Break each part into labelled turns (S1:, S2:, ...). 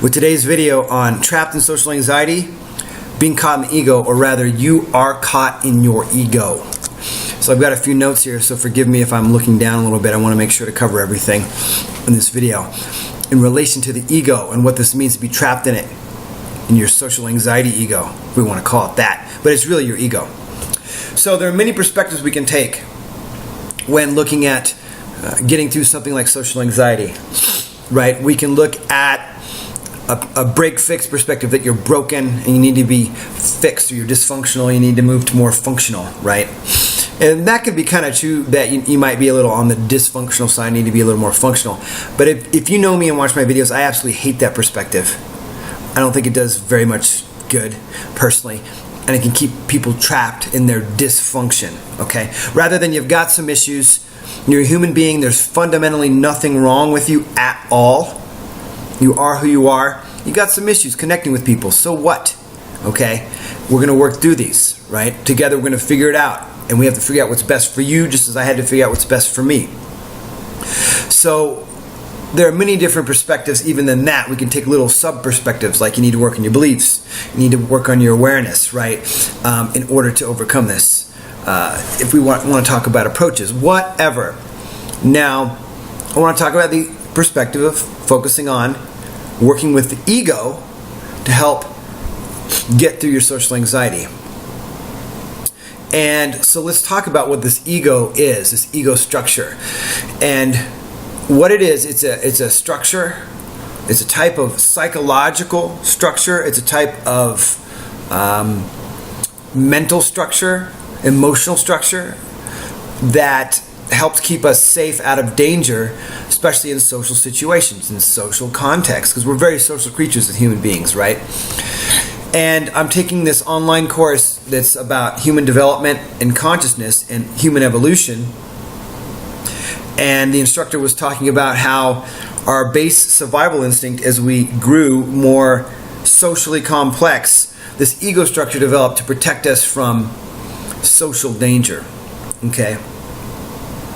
S1: with today's video on trapped in social anxiety, being caught in the ego, or rather, you are caught in your ego. So I've got a few notes here, so forgive me if I'm looking down a little bit. I want to make sure to cover everything in this video in relation to the ego and what this means to be trapped in it, in your social anxiety ego, if we want to call it that. But it's really your ego. So there are many perspectives we can take when looking at getting through something like social anxiety, right? We can look at a break-fix perspective, that you're broken and you need to be fixed, or you're dysfunctional, you need to move to more functional, right? And that could be kind of true, that you might be a little on the dysfunctional side, need to be a little more functional. But if you know me and watch my videos, I absolutely hate that perspective. I don't think it does very much good, personally. And it can keep people trapped in their dysfunction, okay? Rather than you've got some issues, you're a human being, there's fundamentally nothing wrong with you at all. You are who you are. You got some issues connecting with people, so what? Okay? We're going to work through these, right? Together we're going to figure it out. And we have to figure out what's best for you, just as I had to figure out what's best for me. So there are many different perspectives. Even than that, we can take little sub-perspectives, like you need to work on your beliefs. You need to work on your awareness, right? In order to overcome this. If we want to talk about approaches, whatever. Now, I want to talk about the perspective of focusing on working with the ego to help get through your social anxiety. And so let's talk about what this ego is, this ego structure. And what it is, it's a structure, it's a type of psychological structure, it's a type of mental structure, emotional structure that helps keep us safe out of danger, especially in social situations, in social contexts, because we're very social creatures as human beings, right? And I'm taking this online course that's about human development and consciousness and human evolution. And the instructor was talking about how our base survival instinct, as we grew more socially complex, this ego structure developed to protect us from social danger. Okay?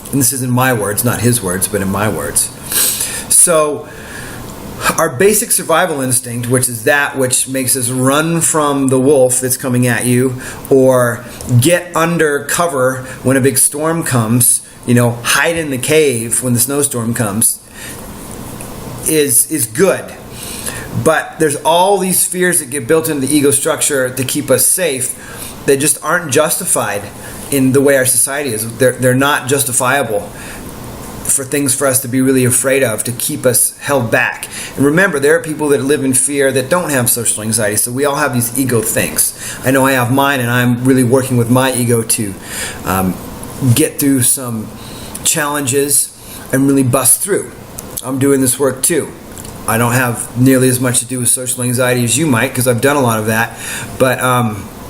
S1: And this is in my words, not his words, but in my words. So our basic survival instinct, which is that which makes us run from the wolf that's coming at you, or get under cover when a big storm comes, hide in the cave when the snowstorm comes, is good. But there's all these fears that get built into the ego structure to keep us safe that just aren't justified in the way our society is. They're not justifiable for things for us to be really afraid of, to keep us held back. And remember, there are people that live in fear that don't have social anxiety, so we all have these ego things. I know I have mine, and I'm really working with my ego to get through some challenges and really bust through. I'm doing this work too. I don't have nearly as much to do with social anxiety as you might, because I've done a lot of that, but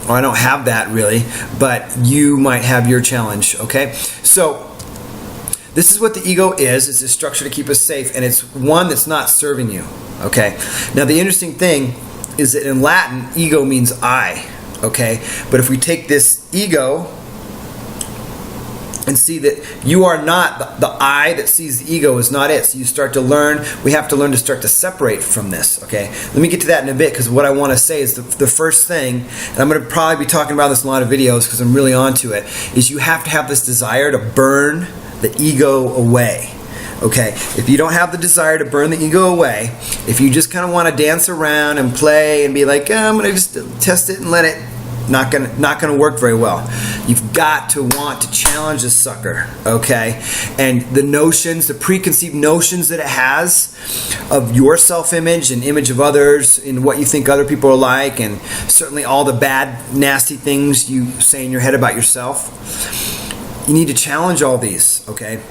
S1: or I don't have that really, but you might have your challenge, okay? So this is what the ego is. It's a structure to keep us safe, and it's one that's not serving you, okay? Now the interesting thing is that in Latin, ego means I, okay? But if we take this ego and see that you are not, the I that sees the ego is not it. So you start to learn, we have to learn to start to separate from this, okay? Let me get to that in a bit, because what I want to say is the first thing, and I'm going to probably be talking about this in a lot of videos because I'm really onto it, is you have to have this desire to burn the ego away, okay? If you don't have the desire to burn the ego away, if you just kind of want to dance around and play and be like, I'm going to just test it and let it, not gonna work very well. You've got to want to challenge this sucker, okay? And the notions, the preconceived notions that it has of your self-image and image of others and what you think other people are like, and certainly all the bad, nasty things you say in your head about yourself. You need to challenge all these, okay?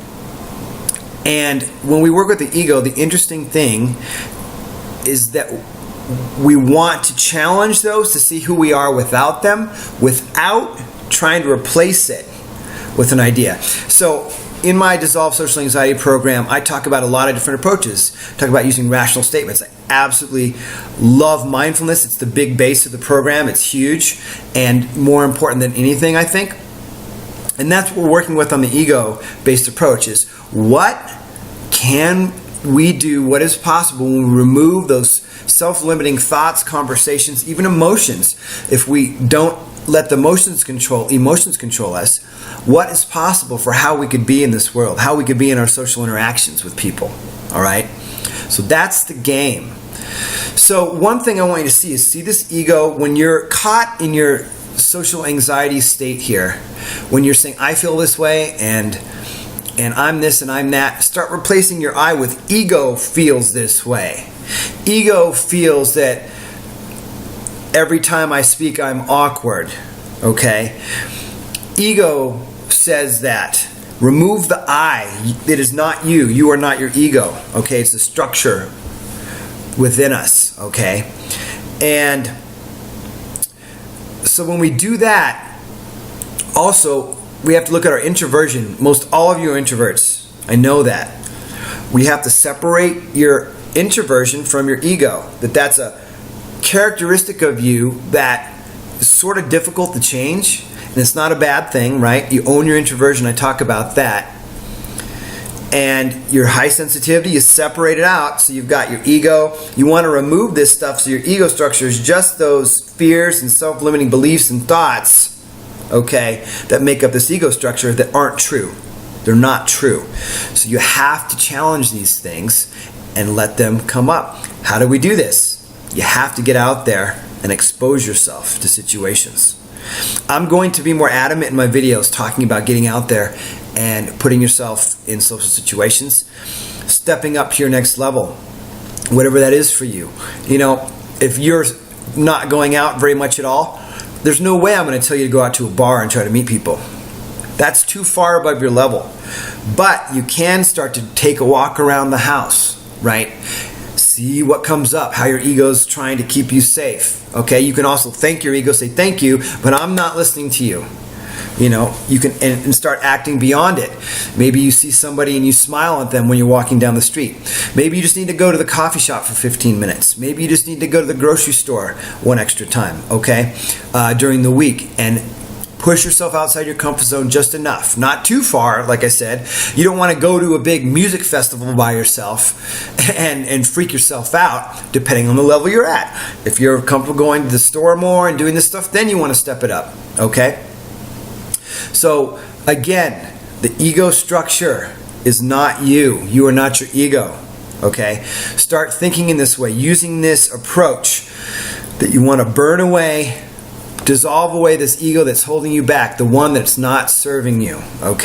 S1: And when we work with the ego, the interesting thing is that we want to challenge those to see who we are without them, without trying to replace it with an idea. So in my Dissolve Social Anxiety program, I talk about a lot of different approaches. I talk about using rational statements. I absolutely love mindfulness. It's the big base of the program. It's huge and more important than anything, I think. And that's what we're working with on the ego-based approach, is what can we do what is possible when we remove those self-limiting thoughts, conversations, even emotions. If we don't let the emotions control us, what is possible for how we could be in this world, how we could be in our social interactions with people. All right? So that's the game. So one thing I want you to see this ego when you're caught in your social anxiety state here, when you're saying, I feel this way, and I'm this and I'm that. Start replacing your I with ego feels this way. Ego feels that every time I speak I'm awkward. Okay? Ego says that. Remove the I. It is not you. You are not your ego. Okay? It's a structure within us. Okay? And so when we do that, also we have to look at our introversion. Most all of you are introverts. I know that. We have to separate your introversion from your ego. That's a characteristic of you that is sort of difficult to change. And it's not a bad thing, right? You own your introversion. I talk about that. And your high sensitivity is separated out. So you've got your ego. You want to remove this stuff so your ego structure is just those fears and self-limiting beliefs and thoughts, okay, that make up this ego structure that aren't true. They're not true. So you have to challenge these things and let them come up. How do we do this? You have to get out there and expose yourself to situations. I'm going to be more adamant in my videos talking about getting out there and putting yourself in social situations, stepping up to your next level, whatever that is for you. You know, if you're not going out very much at all, there's no way I'm going to tell you to go out to a bar and try to meet people. That's too far above your level. But you can start to take a walk around the house, right? See what comes up, how your ego's trying to keep you safe. Okay, you can also thank your ego, say thank you, but I'm not listening to you. You know, you can and start acting beyond it. Maybe you see somebody and you smile at them when you're walking down the street. Maybe you just need to go to the coffee shop for 15 minutes. Maybe you just need to go to the grocery store one extra time, okay, during the week, and push yourself outside your comfort zone just enough. Not too far, like I said. You don't want to go to a big music festival by yourself and freak yourself out, depending on the level you're at. If you're comfortable going to the store more and doing this stuff, then you want to step it up, okay? So, again, the ego structure is not you. You are not your ego, okay? Start thinking in this way, using this approach that you want to burn away, dissolve away this ego that's holding you back, the one that's not serving you, okay?